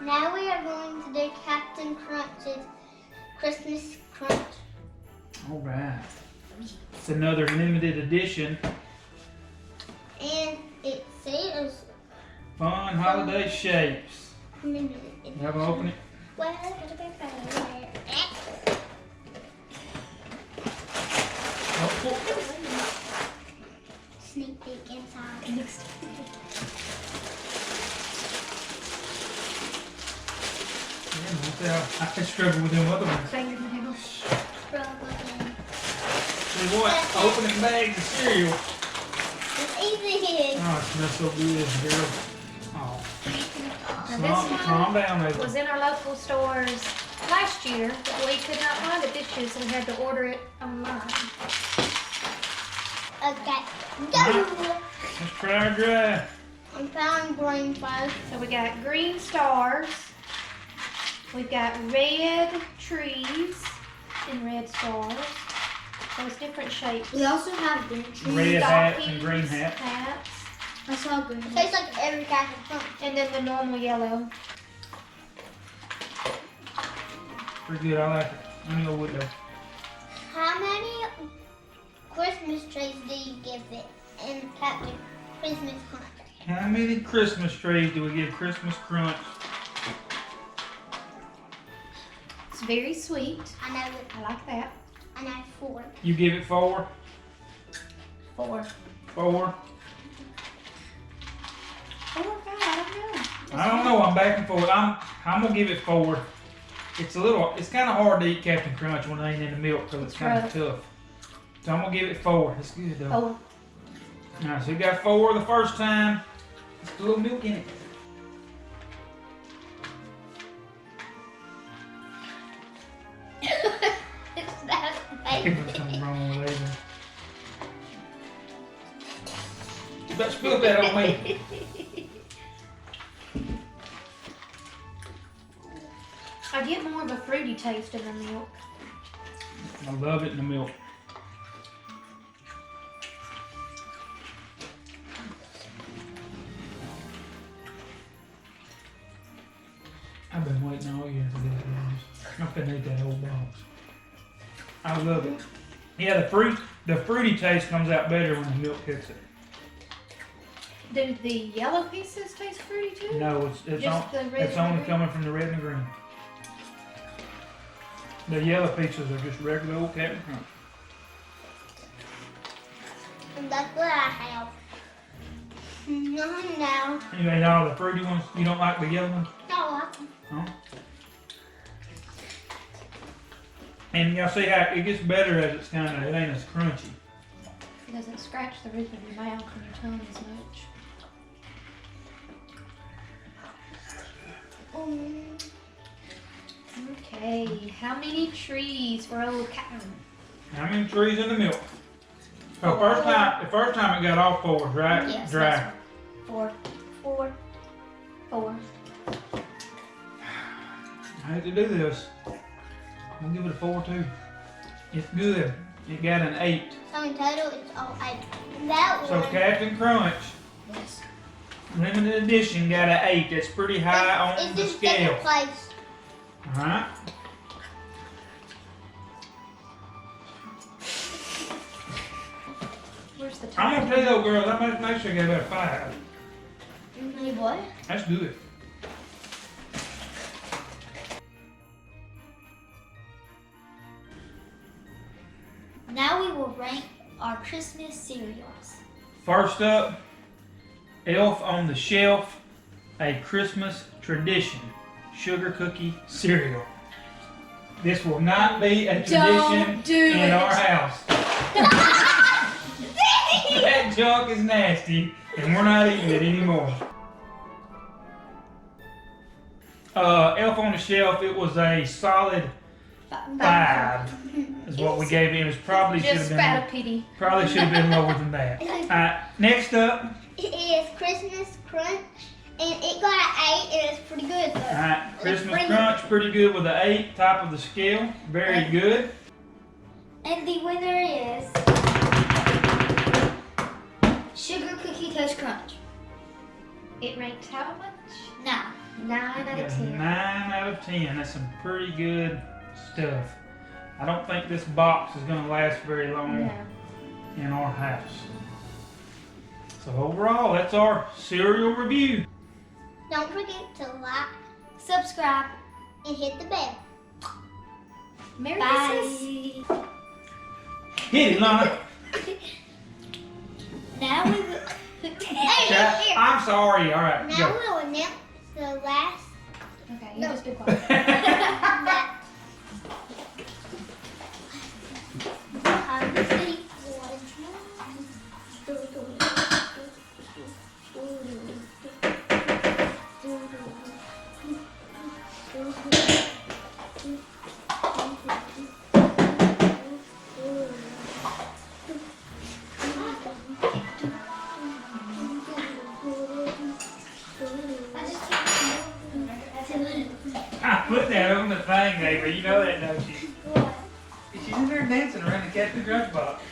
Now we are going to do Captain Crunch's Christmas Crunch. All right. It's another limited edition. And it says Fun holiday shapes. limited You edition. have an open it? Well, sneak peek inside. I can struggle with them other ones. Struggling. See what? Opening bags of cereal. It's easy. Oh, it smells so good, girl. Oh. Now this Calm one down, Ava. was in our local stores last year, but we could not find it this year, so we had to order it online. Okay. Alright. Go. Let's try our dry. I'm found green first. So we got green stars. We've got red trees and red stars. So it's different shapes. We also have green trees. Red hats and Stockings, green hats. hats. I saw green. It tastes like every Captain Crunch. And then the normal yellow. Pretty good, I like it. I'm gonna go with it. How many Christmas trees do you give it in Captain Christmas Crunch? How many Christmas trees do we give Christmas Crunch? It's very sweet. I know it. I like that. I know 4. You give it 4? 4. 4? 4 or 5, I don't know. I don't know. I'm back and forth. I'm gonna give it 4. It's kind of hard to eat Captain Crunch when it ain't in the milk because it's kind of Right. tough. So I'm gonna give it 4. It's good though. 4. Alright, so you got 4 the first time. Just a little milk in it. It's that There's something wrong with Ava. You better spill that on me. I get more of a fruity taste in the milk. I love it in the milk. I've been waiting all year for this, guys. I'm finna eat that whole box. I love it. Yeah, the fruity taste comes out better when the milk hits it. Do the yellow pieces taste fruity too? No, it's Just the red it's and only green? coming from the red and the green. The yellow pieces are just regular old Captain Crunch. And that's what I have. No. You ate all the fruity ones. You don't like the yellow ones? No. Huh? And y'all see how it gets better as it ain't as crunchy. It doesn't scratch the roof of your mouth and your tongue as much. Okay, how many trees for old Captain? How many trees in the milk? So the first time it got all 4s, right? Yes, Dry. that's 4. 4. 4. I hate to do this. I'm gonna give it a 4 too. It's good. It got an 8. So in total, it's all 8. That So one. Captain Crunch, Yes. limited edition, got an 8. That's pretty high on It's the just scale. second place. Alright. Where's the I'm top? gonna tell you though, girls, I must make sure I gave it a 5. You what? That's good. Now we will rank our Christmas cereals. First up, Elf on the Shelf, a Christmas tradition, sugar cookie cereal. This will not be a tradition Don't do in it. our house. That junk is nasty, and we're not eating it anymore. Elf on the Shelf, it was a solid 5 is what we gave it. It was probably should Just have spat a been pity. lower than that. Next up, It is Christmas Crunch, and it got an 8, and it's pretty good though. Christmas bring Crunch, pretty good with an 8, top of the scale, very good. And the winner is Sugar Cookie Toast Crunch. It ranked how much? Now, 9 out Yeah, of 10. 9 out of 10. That's some pretty good stuff. I don't think this box is going to last very long No. in our house. So overall, that's our cereal review. Don't forget to like Subscribe. and hit the bell. Merry Bye. Christmas. Hit it, Lana. Now we will. Okay, I'm sorry. All right, Now go. we'll announce the last. Okay, you No. just be quiet. that behind the scenes I put that on the thing, Ava. You know that, don't you? She's in there dancing around the Captain Crunch box.